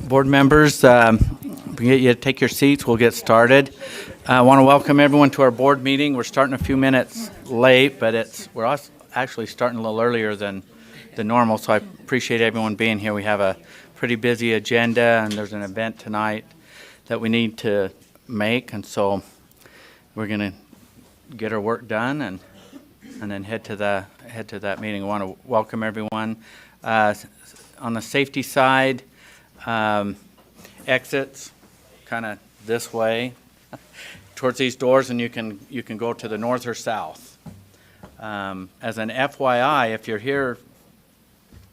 Board members, we get you to take your seats. We'll get started. I want to welcome everyone to our board meeting. We're starting a few minutes late, but we're actually starting a little earlier than normal, so I appreciate everyone being here. We have a pretty busy agenda, and there's an event tonight that we need to make, and so we're going to get our work done and then head to that meeting. I want to welcome everyone. On the safety side, exits kind of this way towards these doors, and you can go to the north or south. As an FYI, if you're here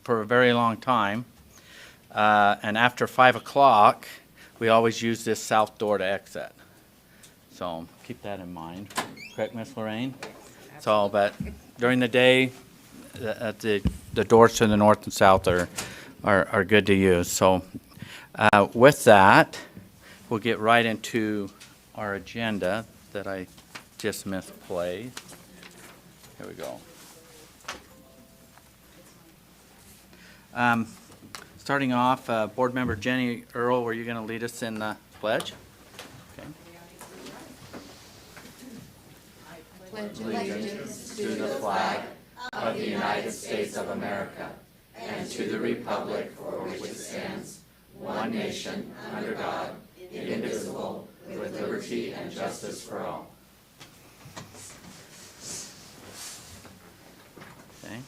for a very long time, and after 5 o'clock, we always use this south door to exit. So keep that in mind. Correct, Miss Lorraine? So, but during the day, the doors to the north and south are good to use. So with that, we'll get right into our agenda that I just misplaced. Here we go. Starting off, Board Member Jenny Earl, were you going to lead us in the pledge? Okay. Pledge allegiance to the flag of the United States of America and to the republic for which it stands, one nation, under God, indivisible, with liberty and justice for all. Okay.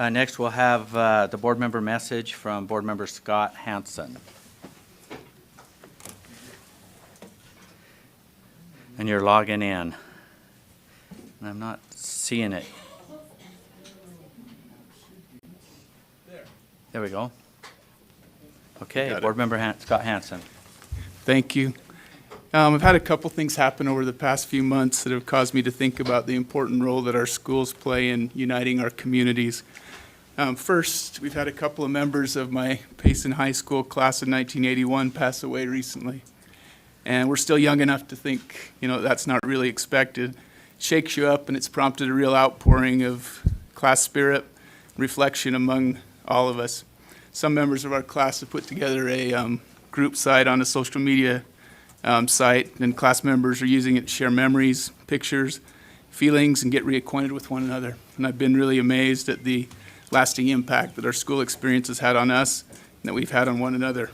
Next, we'll have the board member message from Board Member Scott Hansen. And you're logging in. And I'm not seeing it. There we go. Okay, Board Member Scott Hansen. Thank you. I've had a couple things happen over the past few months that have caused me to think about the important role that our schools play in uniting our communities. First, we've had a couple of members of my Payson High School class of 1981 pass away recently. And we're still young enough to think, that's not really expected. It shakes you up, and it's prompted a real outpouring of class spirit, reflection among all of us. Some members of our class have put together a group site on a social media site, and class members are using it to share memories, pictures, feelings, and get reacquainted with one another. And I've been really amazed at the lasting impact that our school experience has had on us and that we've had on one another.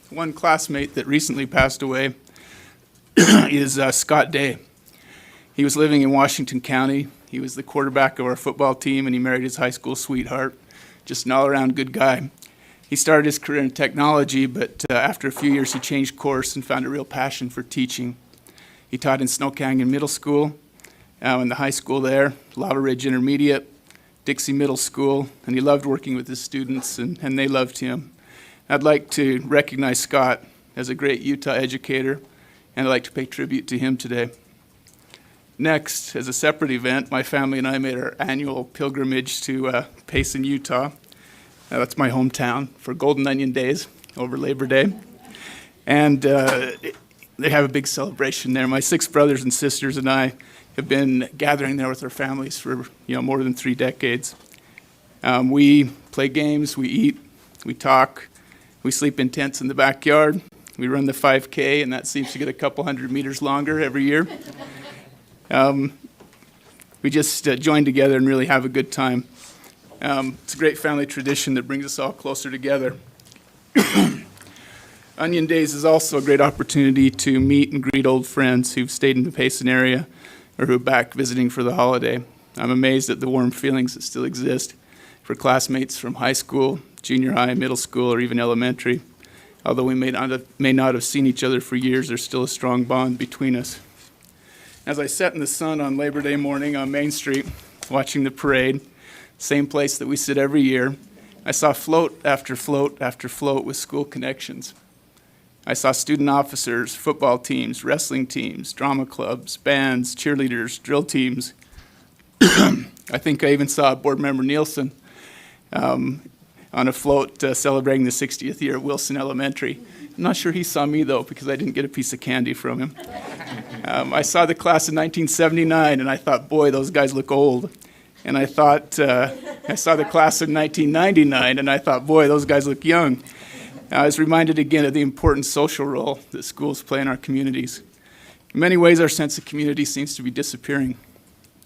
One classmate that recently passed away is Scott Day. He was living in Washington County. He was the quarterback of our football team, and he married his high school sweetheart. Just an all-around good guy. He started his career in technology, but after a few years he changed course and found a real passion for teaching. He taught in Snow Canyon Middle School, in the high school there, Lava Ridge Intermediate, Dixie Middle School, and he loved working with his students, and they loved him. I'd like to recognize Scott as a great Utah educator, and I'd like to pay tribute to him today. Next, as a separate event, my family and I made our annual pilgrimage to Payson, Utah. That's my hometown, for Golden Onion Days over Labor Day. And they have a big celebration there. My 6 brothers and sisters and I have been gathering there with our families for more than 3 decades. We play games, we eat, we talk, we sleep in tents in the backyard. We run the 5K, and that seems to get a couple hundred meters longer every year. We just join together and really have a good time. It's a great family tradition that brings us all closer together. Onion Days is also a great opportunity to meet and greet old friends who've stayed in the Payson area or who are back visiting for the holiday. I'm amazed at the warm feelings that still exist for classmates from high school, junior high, middle school, or even elementary. Although we may not have seen each other for years, there's still a strong bond between us. As I sat in the sun on Labor Day morning on Main Street, watching the parade, same place that we sit every year, I saw float after float after float with school connections. I saw student officers, football teams, wrestling teams, drama clubs, bands, cheerleaders, drill teams. I think I even saw Board Member Nielsen on a float celebrating the 60th year at Wilson Elementary. I'm not sure he saw me, though, because I didn't get a piece of candy from him. I saw the class in 1979, and I thought, boy, those guys look old. And I thought, I saw the class in 1999, and I thought, boy, those guys look young. I was reminded again of the important social role that schools play in our communities. In many ways, our sense of community seems to be disappearing.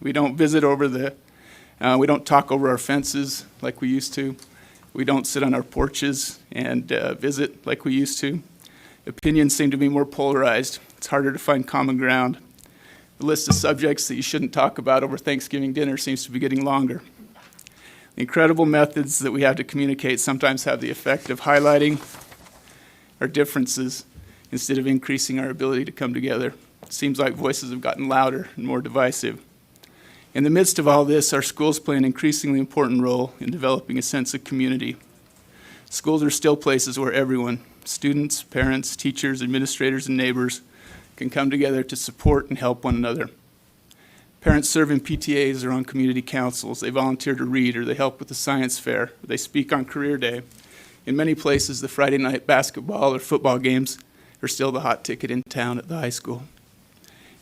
We don't we don't talk over our fences like we used to. We don't sit on our porches and visit like we used to. Opinions seem to be more polarized. It's harder to find common ground. The list of subjects that you shouldn't talk about over Thanksgiving dinner seems to be getting longer. The incredible methods that we have to communicate sometimes have the effect of highlighting our differences instead of increasing our ability to come together. It seems like voices have gotten louder and more divisive. In the midst of all this, our schools play an increasingly important role in developing a sense of community. Schools are still places where everyone, students, parents, teachers, administrators, and neighbors, can come together to support and help one another. Parents serve in PTAs or on community councils. They volunteer to read, or they help with the science fair, or they speak on career day. In many places, the Friday night basketball or football games are still the hot ticket in town at the high school.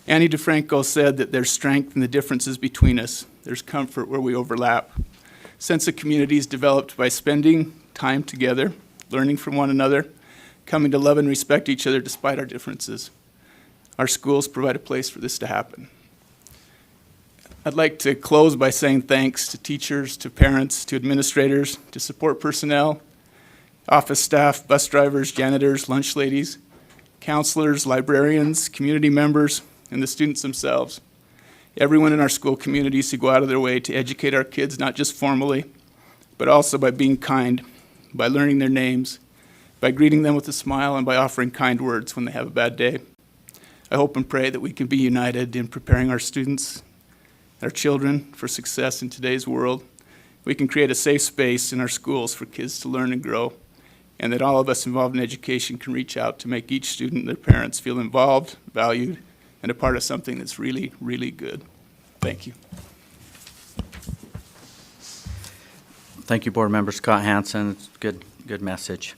Annie DeFranco said that there's strength in the differences between us. There's comfort where we overlap. Sense of community is developed by spending time together, learning from one another, coming to love and respect each other despite our differences. Our schools provide a place for this to happen. I'd like to close by saying thanks to teachers, to parents, to administrators, to support personnel, office staff, bus drivers, janitors, lunch ladies, counselors, librarians, community members, and the students themselves. Everyone in our school communities who go out of their way to educate our kids, not just formally, but also by being kind, by learning their names, by greeting them with a smile, and by offering kind words when they have a bad day. I hope and pray that we can be united in preparing our students, our children, for success in today's world. We can create a safe space in our schools for kids to learn and grow, and that all of us involved in education can reach out to make each student and their parents feel involved, valued, and a part of something that's really, really good. Thank you. Thank you, Board Member Scott Hansen. It's good message.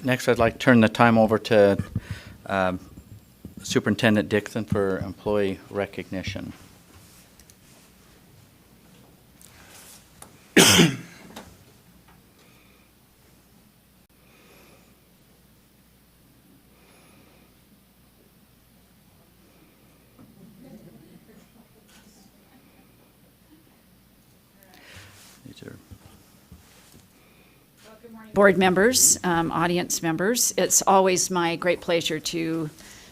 Next, I'd like to turn the time over to Superintendent Dixon for employee recognition. These are Board members, audience members, it's always my great pleasure to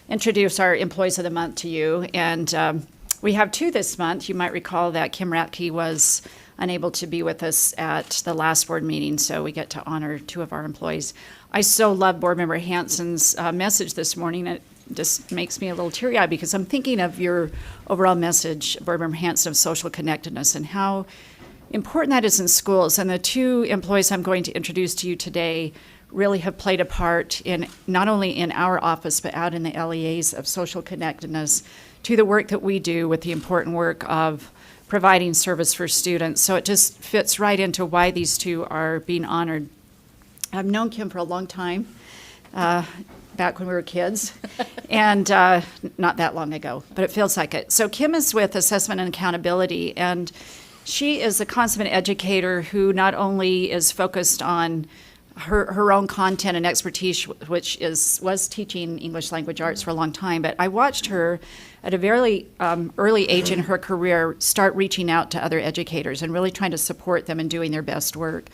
introduce our Employees of the Month to you. And we have two this month. You might recall that Kim Ratke was unable to be with us at the last board meeting, so we get to honor two of our employees. I so love Board Member Hansen's message this morning. It just makes me a little teary-eyed because I'm thinking of your overall message, Board Member Hansen, of social connectedness and how important that is in schools. And the two employees I'm going to introduce to you today really have played a part in not only in our office but out in the LEAs of social connectedness to the work that we do with the important work of providing service for students. So it just fits right into why these two are being honored. I've known Kim for a long time, back when we were kids, and not that long ago, but it feels like it. So Kim is with Assessment and Accountability, and she is a consummate educator who not only is focused on her own content and expertise, which was teaching English language arts for a long time, but I watched her at a very early age in her career start reaching out to other educators and really trying to support them in doing their best work.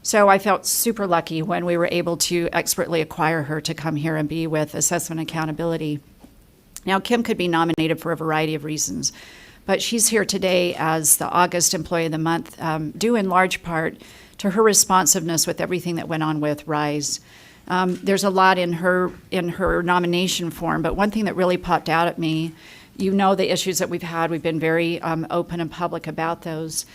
So I felt super lucky when we were able to expertly acquire her to come here and be with Assessment and Accountability. Now, Kim could be nominated for a variety of reasons, but she's here today as the August Employee of the Month, due in large part to her responsiveness with everything that went on with RISE. There's a lot in her nomination form, but one thing that really popped out at me, you know the issues that we've had. We've been very open and public about those.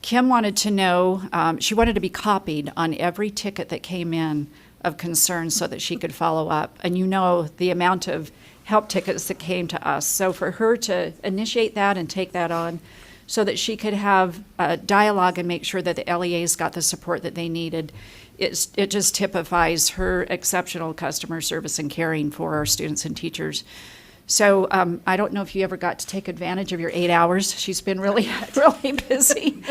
Kim wanted to know, she wanted to be copied on every ticket that came in of concern so that she could follow up. And you know the amount of help tickets that came to us. So for her to initiate that and take that on so that she could have a dialogue and make sure that the LEAs got the support that they needed, it just typifies her exceptional customer service and caring for our students and teachers. So I don't know if you ever got to take advantage of your 8 hours. She's been really, really busy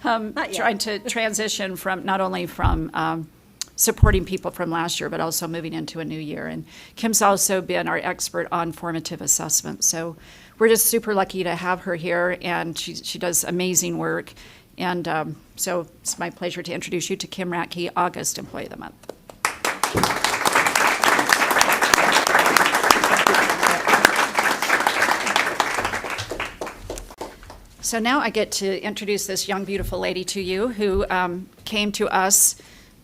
trying to transition from not only from supporting people from last year, but also moving into a new year. And Kim's also been our expert on formative assessment. So we're just super lucky to have her here, and she does amazing work. And so it's my pleasure to introduce you to Kim Ratke, August Employee of the Month. So now I get to introduce this young, beautiful lady to you who came to us.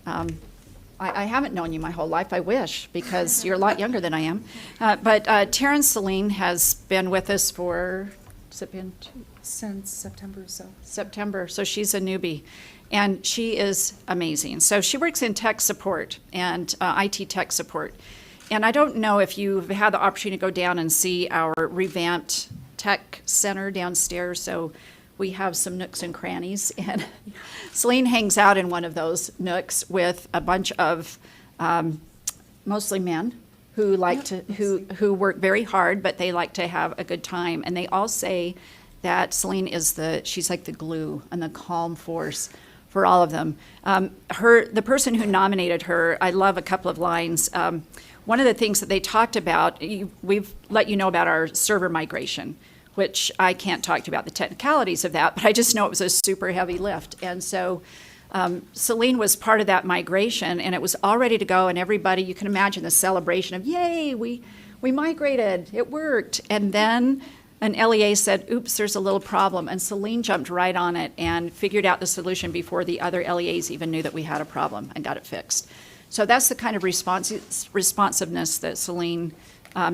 I haven't known you my whole life, I wish, because you're a lot younger than I am. But Taryn Celine has been with us for, has it been Since September or so. September, so she's a newbie. And she is amazing. So she works in tech support and IT tech support. And I don't know if you've had the opportunity to go down and see our revamped tech center downstairs. So we have some nooks and crannies. And Celine hangs out in one of those nooks with a bunch of mostly men who like to, who work very hard, but they like to have a good time. And they all say that Celine is she's like the glue and the calm force for all of them. The person who nominated her, I love a couple of lines. One of the things that they talked about, we've let you know about our server migration, which I can't talk to you about the technicalities of that, but I just know it was a super heavy lift. And so Celine was part of that migration, and it was all ready to go, and everybody, you can imagine the celebration of, yay, we migrated, it worked. And then an LEA said, oops, there's a little problem, and Celine jumped right on it and figured out the solution before the other LEAs even knew that we had a problem and got it fixed. So that's the kind of responsiveness that Celine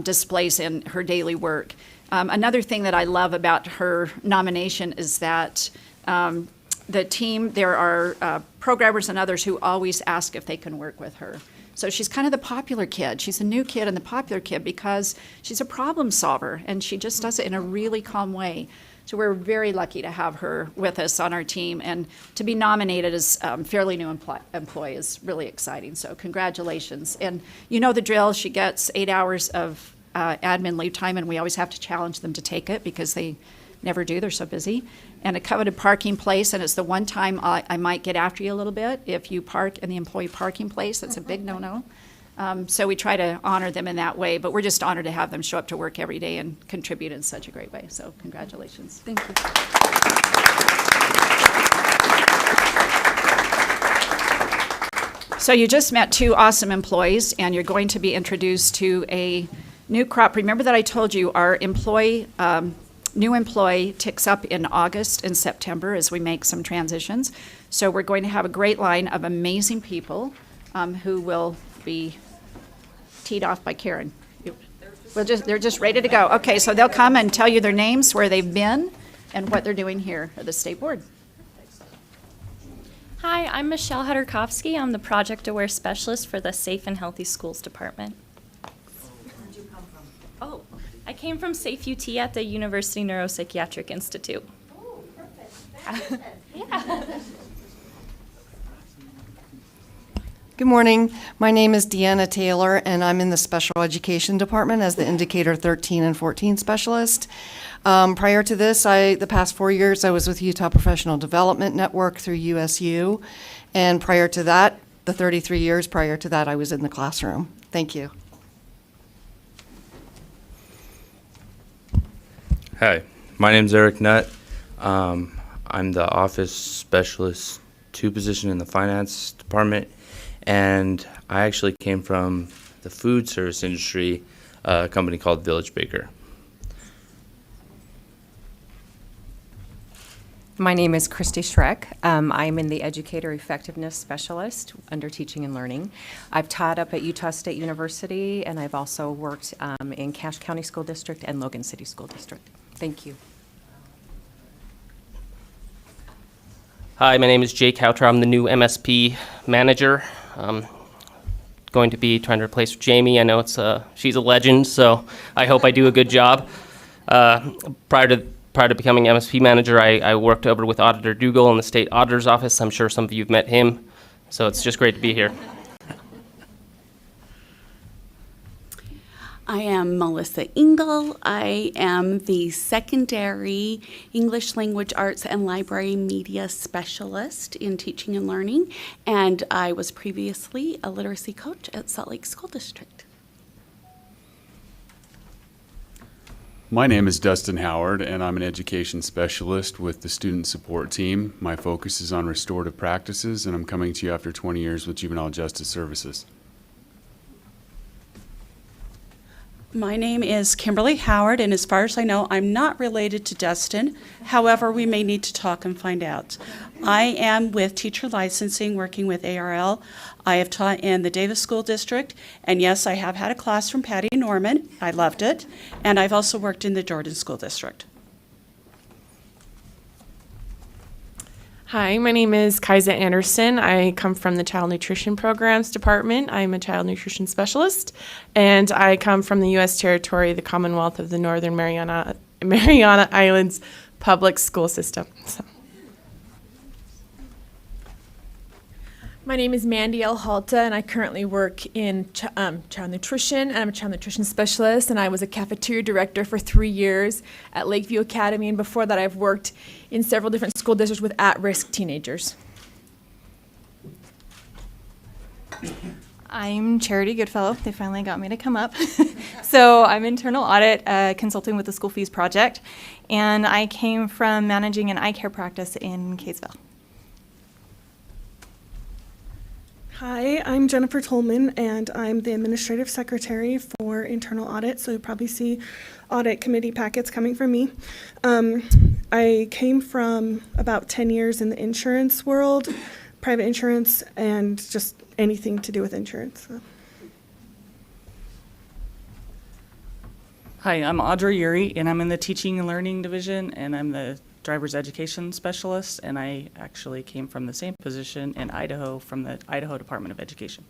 displays in her daily work. Another thing that I love about her nomination is that the team, there are programmers and others who always ask if they can work with her. So she's kind of the popular kid. She's a new kid and the popular kid because she's a problem solver, and she just does it in a really calm way. So we're very lucky to have her with us on our team, and to be nominated as fairly new employee is really exciting. So congratulations. And you know the drill. She gets 8 hours of admin leave time, and we always have to challenge them to take it because they never do. They're so busy. And a coveted parking place, and it's the one time I might get after you a little bit. If you park in the employee parking place, that's a big no-no. So we try to honor them in that way, but we're just honored to have them show up to work every day and contribute in such a great way. So congratulations. Thank you. So you just met two awesome employees, and you're going to be introduced to a new crop. Remember that I told you our new employee ticks up in August and September as we make some transitions. So we're going to have a great line of amazing people who will be teed off by Karen. They're just ready to go. Okay, so they'll come and tell you their names, where they've been, and what they're doing here at the State Board. Hi, I'm Michelle Hudorkovsky. I'm the Project Aware Specialist for the Safe and Healthy Schools Department. Where'd you come from? Oh, I came from Safe UT at the University Neuropsychiatric Institute. Oh, perfect. Yeah. Good morning. My name is Deanna Taylor, and I'm in the Special Education Department as the Indicator 13 and 14 Specialist. Prior to this, the past 4 years, I was with Utah Professional Development Network through USU, and prior to that, the 33 years prior to that, I was in the classroom. Thank you. Hi, my name's Eric Nutt. I'm the Office Specialist 2 position in the Finance Department, and I actually came from the food service industry, a company called Village Baker. My name is Christy Schreck. I'm in the Educator Effectiveness Specialist under Teaching and Learning. I've taught up at Utah State University, and I've also worked in Cache County School District and Logan City School District. Thank you. Hi, my name is Jake Houter. I'm the new MSP manager. Going to be trying to replace Jamie. I know she's a legend, so I hope I do a good job. Prior to becoming MSP manager, I worked over with Auditor Dougal in the state auditor's office. I'm sure some of you have met him, so it's just great to be here. I am Melissa Engel. I am the secondary English Language Arts and Library Media Specialist in Teaching and Learning, and I was previously a literacy coach at Salt Lake School District. My name is Dustin Howard, and I'm an education specialist with the student support team. My focus is on restorative practices, and I'm coming to you after 20 years with Juvenile Justice Services. My name is Kimberly Howard, and as far as I know, I'm not related to Dustin. However, we may need to talk and find out. I am with teacher licensing, working with ARL. I have taught in the Davis School District, and yes, I have had a class from Patty Norman. I loved it. And I've also worked in the Jordan School District. Hi, my name is Kaisa Anderson. I come from the Child Nutrition Programs Department. I'm a child nutrition specialist, and I come from the U.S. territory, the Commonwealth of the Northern Mariana Islands Public School System. So. My name is Mandy L. Halta, and I currently work in child nutrition, and I'm a child nutrition specialist, and I was a cafeteria director for 3 years at Lakeview Academy, and before that I've worked in several different school districts with at-risk teenagers. I'm Charity Goodfellow. They finally got me to come up. So I'm internal audit consulting with the School Fees Project, and I came from managing an eye care practice in Kaysville. Hi, I'm Jennifer Tolman, and I'm the administrative secretary for internal audit, so you'll probably see audit committee packets coming from me. I came from about 10 years in the insurance world, private insurance, and just anything to do with insurance. So. Hi, I'm Audrey Yuri, and I'm in the Teaching and Learning Division, and I'm the Driver's Education Specialist, and I actually came from the same position in Idaho from the Idaho Department of Education.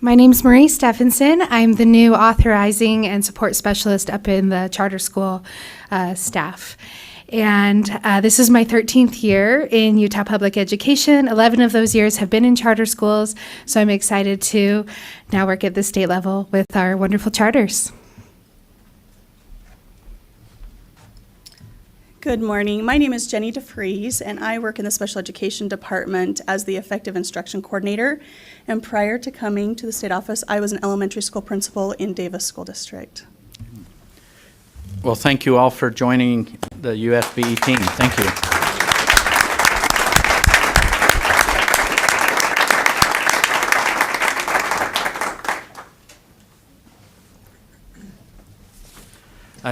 My name's Marie Stephenson. I'm the new authorizing and support specialist up in the charter school staff. And this is my 13th year in Utah Public Education. 11 of those years have been in charter schools, so I'm excited to now work at the state level with our wonderful charters. Good morning. My name is Jenny DeFries, and I work in the Special Education Department as the Effective Instruction Coordinator. And prior to coming to the state office, I was an elementary school principal in Davis School District. Well, thank you all for joining the USBE team. Thank you.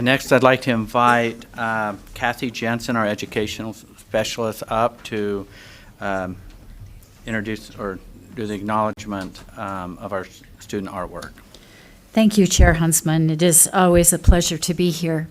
Next, I'd like to invite Kathy Jensen, our educational specialist, up to introduce or do the acknowledgement of our student artwork. Thank you, Chair Huntsman. It is always a pleasure to be here.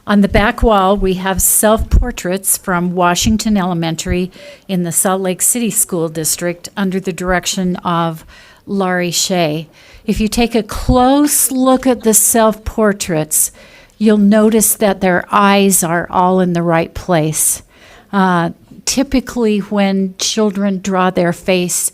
On the back wall, we have self-portraits from Washington Elementary in the Salt Lake City School District under the direction of Laurie Shea. If you take a close look at the self-portraits, you'll notice that their eyes are all in the right place. Typically, when children draw their face,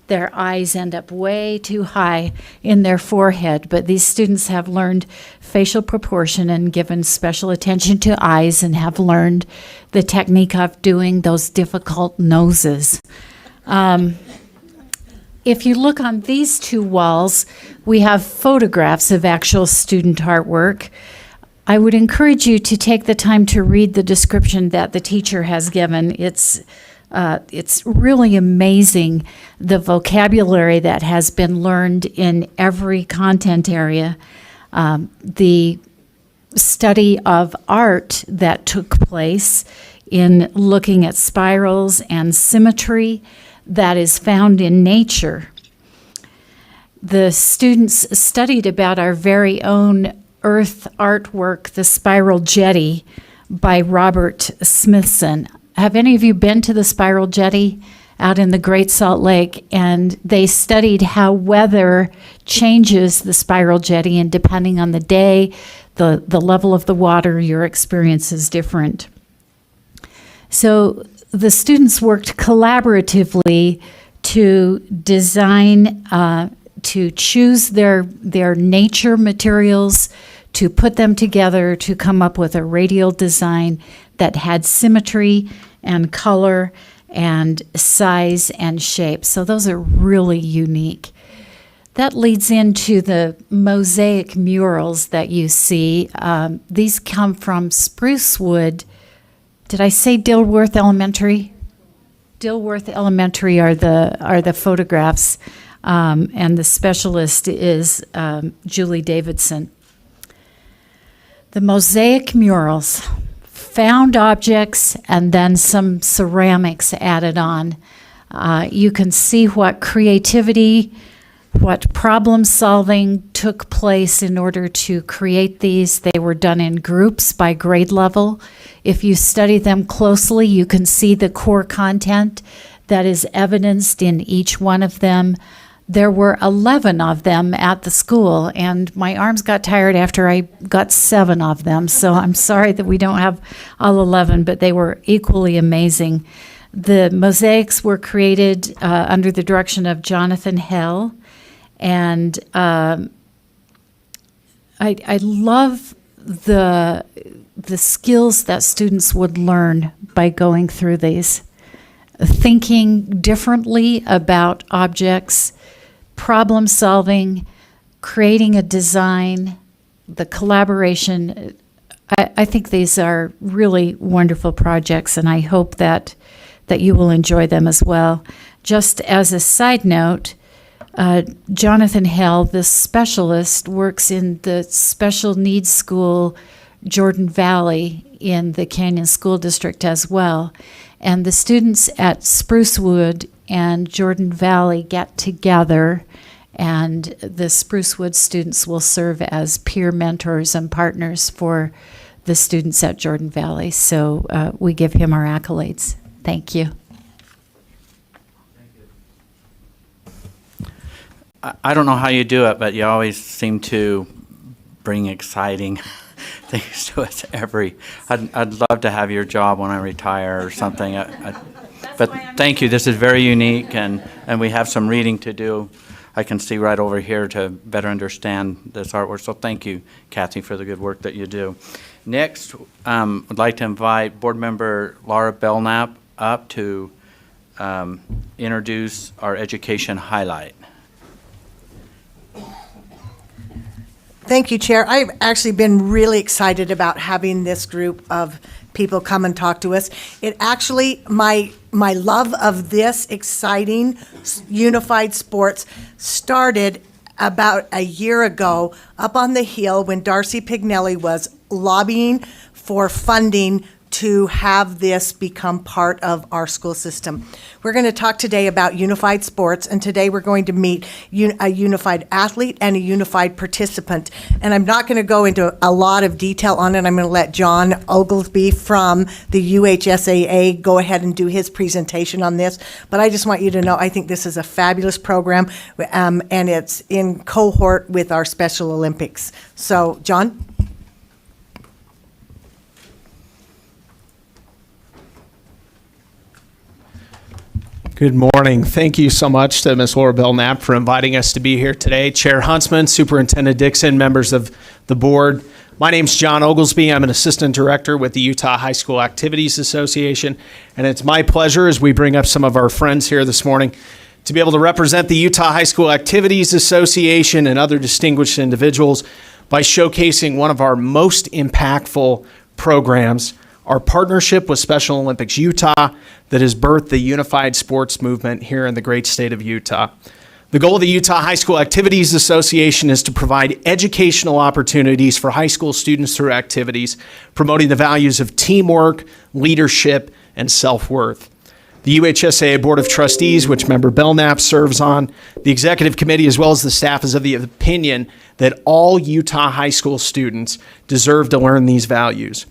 their eyes end up way too high in their forehead, but these students have learned facial proportion and given special attention to eyes and have learned the technique of doing those difficult noses. If you look on these two walls, we have photographs of actual student artwork. I would encourage you to take the time to read the description that the teacher has given. It's really amazing, the vocabulary that has been learned in every content area. The study of art that took place in looking at spirals and symmetry that is found in nature. The students studied about our very own earth artwork, The Spiral Jetty by Robert Smithson. Have any of you been to the Spiral Jetty out in the Great Salt Lake? And they studied how weather changes the Spiral Jetty, and depending on the day, the level of the water, your experience is different. So the students worked collaboratively to design, to choose their nature materials, to put them together to come up with a radial design that had symmetry and color and size and shape. So those are really unique. That leads into the mosaic murals that you see. These come from spruce wood. Did I say Dilworth Elementary? Dilworth Elementary are the photographs, and the specialist is Julie Davidson. The mosaic murals, found objects and then some ceramics added on. You can see what creativity, what problem solving took place in order to create these. They were done in groups by grade level. If you study them closely, you can see the core content that is evidenced in each one of them. There were 11 of them at the school, and my arms got tired after I got 7 of them, so I'm sorry that we don't have all 11, but they were equally amazing. The mosaics were created under the direction of Jonathan Hell, and I love the skills that students would learn by going through these. Thinking differently about objects, problem solving, creating a design, the collaboration. I think these are really wonderful projects, and I hope that you will enjoy them as well. Just as a side note, Jonathan Hell, the specialist, works in the special needs school, Jordan Valley, in the Canyon School District as well. And the students at Sprucewood and Jordan Valley get together, and the Sprucewood students will serve as peer mentors and partners for the students at Jordan Valley. So we give him our accolades. Thank you. I don't know how you do it, but you always seem to bring exciting things to us I'd love to have your job when I retire or something. But thank you. This is very unique, and we have some reading to do. I can see right over here to better understand this artwork. So thank you, Kathy, for the good work that you do. Next, I'd like to invite Board Member Laura Belknap up to introduce our education highlight. Thank you, Chair. I've actually been really excited about having this group of people come and talk to us. It actually, my love of this exciting unified sports started about a year ago up on the Hill when Darcy Pignelli was lobbying for funding to have this become part of our school system. We're going to talk today about unified sports, and today we're going to meet a unified athlete and a unified participant. And I'm not going to go into a lot of detail on it. I'm going to let John Oglesby from the UHSAA go ahead and do his presentation on this. But I just want you to know I think this is a fabulous program, and it's in cohort with our Special Olympics. So, John? Good morning. Thank you so much to Ms. Laura Belknap for inviting us to be here today. Chair Huntsman, Superintendent Dixon, members of the board. My name's John Oglesby. I'm an assistant director with the Utah High School Activities Association, and it's my pleasure as we bring up some of our friends here this morning to be able to represent the Utah High School Activities Association and other distinguished individuals by showcasing one of our most impactful programs, our partnership with Special Olympics Utah that has birthed the unified sports movement here in the great state of Utah. The goal of the Utah High School Activities Association is to provide educational opportunities for high school students through activities, promoting the values of teamwork, leadership, and self-worth. The UHSAA Board of Trustees, which member Belknap serves on, the executive committee, as well as the staff, is of the opinion that all Utah high school students deserve to learn these values.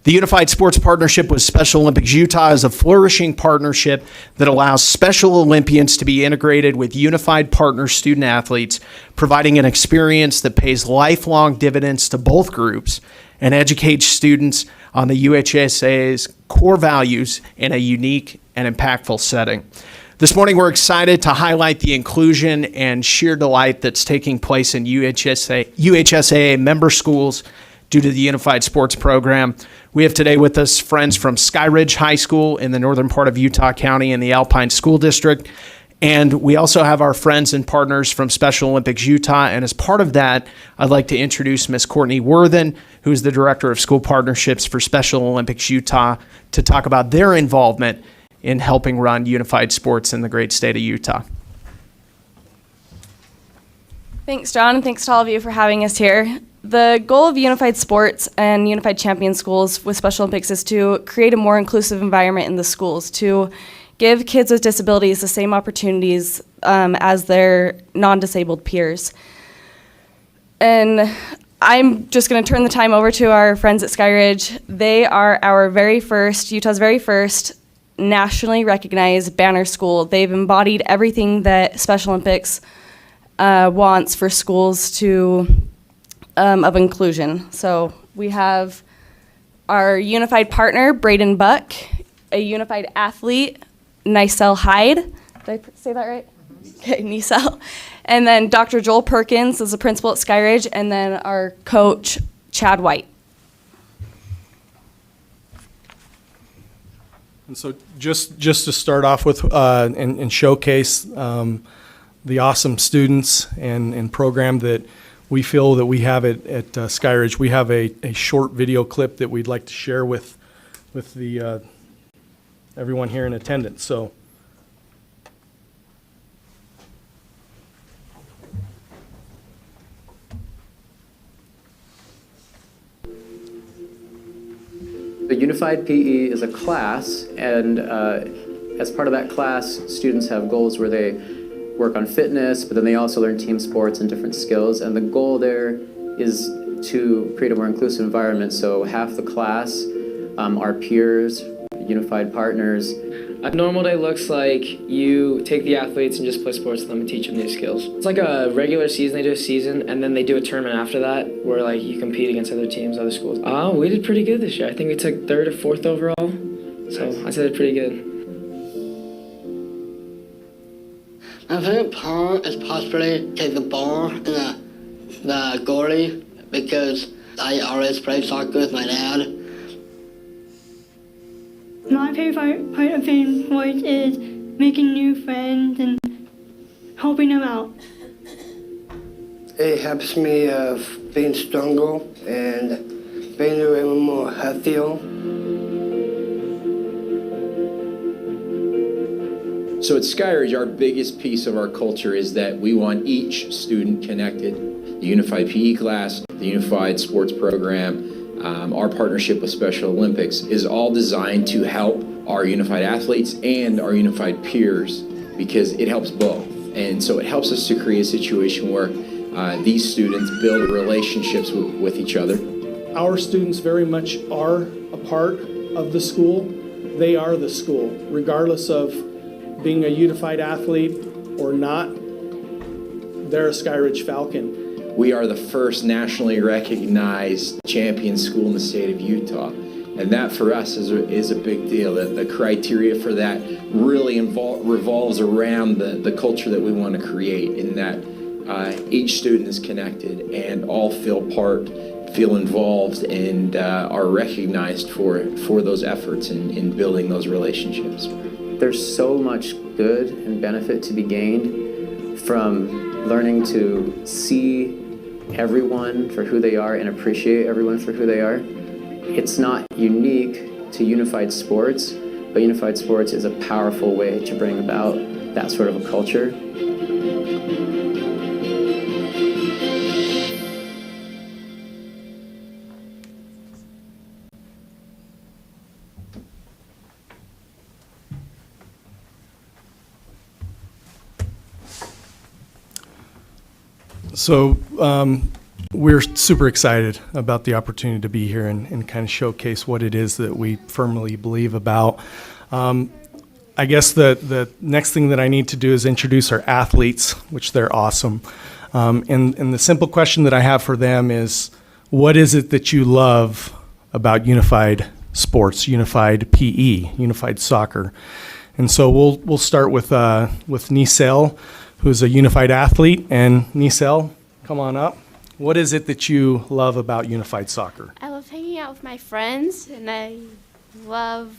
The Unified Sports Partnership with Special Olympics Utah is a flourishing partnership that allows Special Olympians to be integrated with unified partner student athletes, providing an experience that pays lifelong dividends to both groups and educates students on the UHSAA's core values in a unique and impactful setting. This morning, we're excited to highlight the inclusion and sheer delight that's taking place in UHSAA member schools due to the Unified Sports Program. We have today with us friends from Sky Ridge High School in the northern part of Utah County in the Alpine School District. And we also have our friends and partners from Special Olympics Utah. And as part of that, I'd like to introduce Ms. Courtney Worthen, who's the Director of School Partnerships for Special Olympics Utah, to talk about their involvement in helping run unified sports in the great state of Utah. Thanks, John, and thanks to all of you for having us here. The goal of Unified Sports and Unified Champion Schools with Special Olympics is to create a more inclusive environment in the schools, to give kids with disabilities the same opportunities as their non-disabled peers. And I'm just going to turn the time over to our friends at Sky Ridge. They are our Utah's very first nationally recognized banner school. They've embodied everything that Special Olympics wants for schools to of inclusion. So we have our unified partner, Braden Buck, a unified athlete, Nicelle Hyde. Did I say that right? Okay, Nicelle. And then Dr. Joel Perkins is the principal at Sky Ridge, and then our coach, Chad White. And so just to start off with and showcase the awesome students and program that we feel that we have at Sky Ridge, we have a short video clip that we'd like to share with the everyone here in attendance. So. The Unified PE is a class, and as part of that class, students have goals where they work on fitness, but then they also learn team sports and different skills. And the goal there is to create a more inclusive environment. So half the class are peers, unified partners. A normal day looks like you take the athletes and just play sports with them and teach them new skills. It's like a regular season, they do a season, and then they do a tournament after that where like you compete against other teams, other schools. We did pretty good this year. I think we took 3rd or 4th overall, so I said pretty good. My favorite part is possibly take the ball and the goalie because I always played soccer with my dad. My favorite part of being sports is making new friends and helping them out. It helps me being stronger and being a little more healthier. So at Sky Ridge, our biggest piece of our culture is that we want each student connected. The Unified PE class, the Unified Sports Program, our partnership with Special Olympics is all designed to help our unified athletes and our unified peers because it helps both. And so it helps us to create a situation where these students build relationships with each other. Our students very much are a part of the school. They are the school, regardless of being a unified athlete or not. They're a Sky Ridge Falcon. We are the first nationally recognized champion school in the state of Utah. And that for us is a big deal. The criteria for that really revolves around the culture that we want to create, in that each student is connected and all feel involved, and are recognized for those efforts in building those relationships. There's so much good and benefit to be gained from learning to see everyone for who they are and appreciate everyone for who they are. It's not unique to unified sports, but unified sports is a powerful way to bring about that sort of a culture. So we're super excited about the opportunity to be here and kind of showcase what it is that we firmly believe about. I guess the next thing that I need to do is introduce our athletes, which they're awesome. And the simple question that I have for them is, what is it that you love about unified sports, unified PE, unified soccer? And so we'll start with Nisel, who's a unified athlete. And Nisel, come on up. What is it that you love about unified soccer? I love hanging out with my friends, and I would love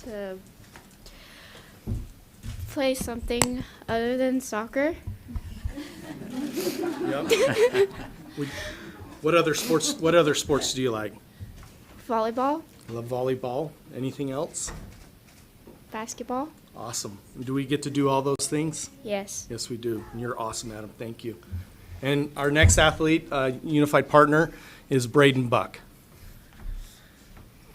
to play something other than soccer. Yep. What other sports do you like? Volleyball, I love volleyball. Anything else? basketball. Awesome. Do we get to do all those things? Yes. Yes, we do. And you're awesome, Adam. Thank you. And our next athlete, unified partner, is Braden Buck.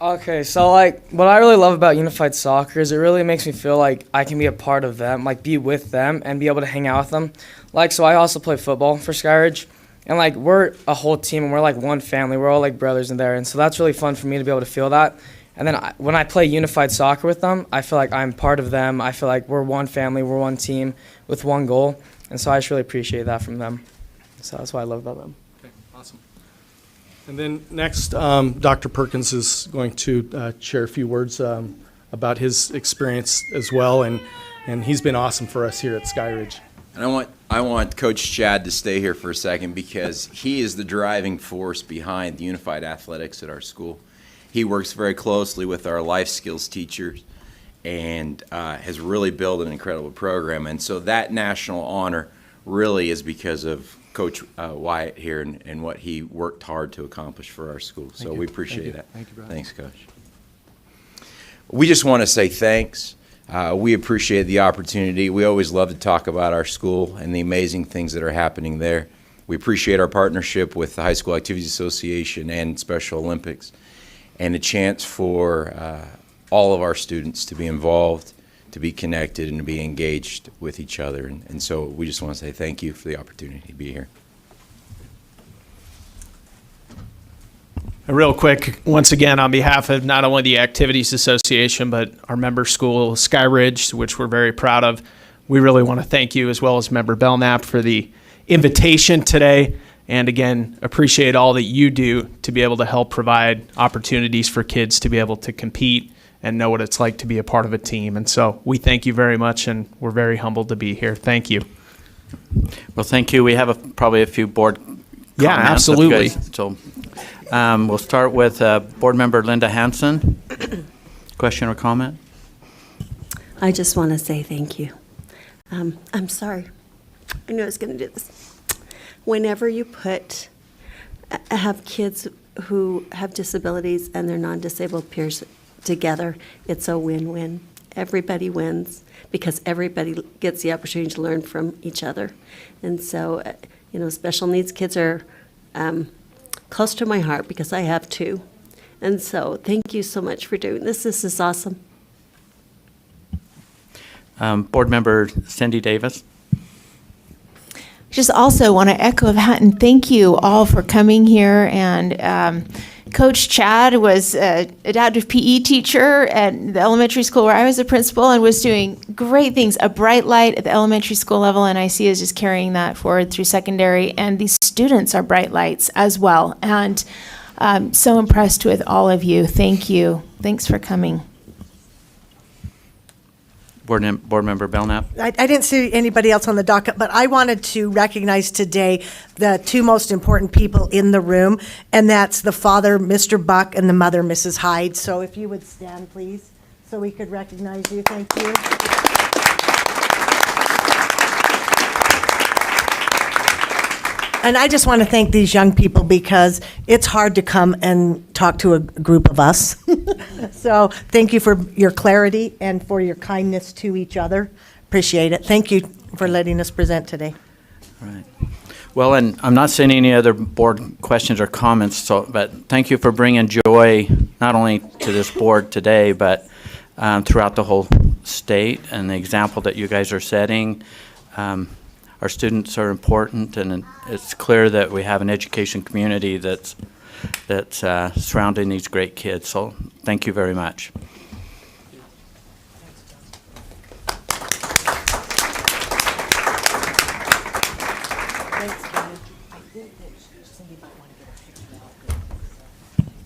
Okay, so like what I really love about unified soccer is it really makes me feel like I can be a part of them, like be with them and be able to hang out with them. Like, so I also play football for Skyridge, and like we're a whole team and we're like one family. We're all like brothers in there, and so that's really fun for me to be able to feel that. And then when I play unified soccer with them, I feel like I'm part of them. I feel like we're one family, we're one team with one goal, and so I just really appreciate that from them. So that's what I love about them. Okay, awesome. And then next, Dr. Perkins is going to share a few words about his experience as well, and he's been awesome for us here at Skyridge. And I want Coach Chad to stay here for a second because he is the driving force behind the unified athletics at our school. He works very closely with our life skills teachers and has really built an incredible program. And so that national honor really is because of Coach Wyatt here and what he worked hard to accomplish for our school. So we appreciate that. Thank you, brother. Thanks, Coach. We just want to say thanks. We appreciate the opportunity. We always love to talk about our school and the amazing things that are happening there. We appreciate our partnership with the High School Activities Association and Special Olympics, and a chance for all of our students to be involved, to be connected, and to be engaged with each other. And so we just want to say thank you for the opportunity to be here. And real quick, once again, on behalf of not only the Activities Association, but our member school, Skyridge, which we're very proud of, we really want to thank you, as well as Member Belknap, for the invitation today. And again, appreciate all that you do to be able to help provide opportunities for kids to be able to compete and know what it's like to be a part of a team. And so we thank you very much, and we're very humbled to be here. Thank you. Well, thank you. We have probably a few board comments. Yeah, absolutely. So we'll start with Board Member Linda Hansen. Question or comment? I just want to say thank you. I'm sorry. I knew I was going to do this. Whenever you have kids who have disabilities and their non-disabled peers together, it's a win-win. Everybody wins because everybody gets the opportunity to learn from each other. And so, special needs kids are close to my heart because I have two. And so thank you so much for doing this. This is awesome. Board Member Cindy Davis. Just also want to echo that and thank you all for coming here. And Coach Chad was an adaptive PE teacher at the elementary school where I was a principal and was doing great things, a bright light at the elementary school level, and I see is just carrying that forward through secondary. And these students are bright lights as well. And so impressed with all of you. Thank you. Thanks for coming. Board Member Belknap. I didn't see anybody else on the docket, but I wanted to recognize today the two most important people in the room, and that's the father, Mr. Buck, and the mother, Mrs. Hyde. So if you would stand, please, so we could recognize you. Thank you. And I just want to thank these young people because it's hard to come and talk to a group of us. So thank you for your clarity and for your kindness to each other. Appreciate it. Thank you for letting us present today. Right. Well, and I'm not seeing any other board questions or comments, but thank you for bringing joy not only to this board today, but throughout the whole state, and the example that you guys are setting. Our students are important, and it's clear that we have an education community that's surrounding these great kids. So thank you very much.